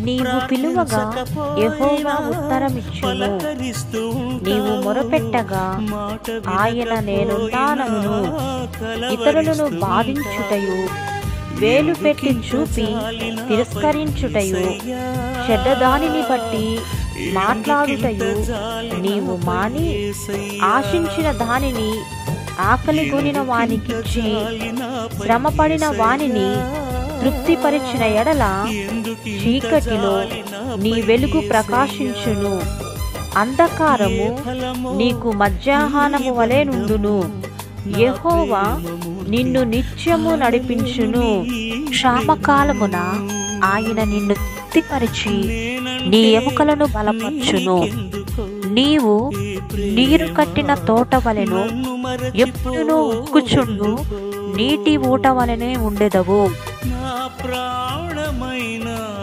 నీవు పిలువగా యెహోవా ఉత్తరమిచ్చును. నీవు మొరపెట్టగా ఆయన నేనున్నానను. ఇతరులను బాధించుటయు, వేలు పెట్టి చూపి తిరస్కరించుటయు, చెడ్డదానిని బట్టి మాట్లాడుటయు నీవు మాని, ఆశించిన దానిని ఆకలిగొనిన వానికిచ్చి, శ్రమపడిన వానిని తృప్తిపరిచిన ఎడల చీకటిలో నీ వెలుగు ప్రకాశించును. అంధకారము నీకు మధ్యాహ్నము వలె నుండును. యెహోవా నిన్ను నిత్యము నడిపించును. క్షామకాలమున ఆయన నిన్ను తృప్తిపరిచి నీ ఎముకలను బలపరచును. నీవు నీరు కట్టిన తోట వలెను, ఎప్పుడునూ ఉక్కుచుండు నీటి ఊట వలెనే ఉండెదవు.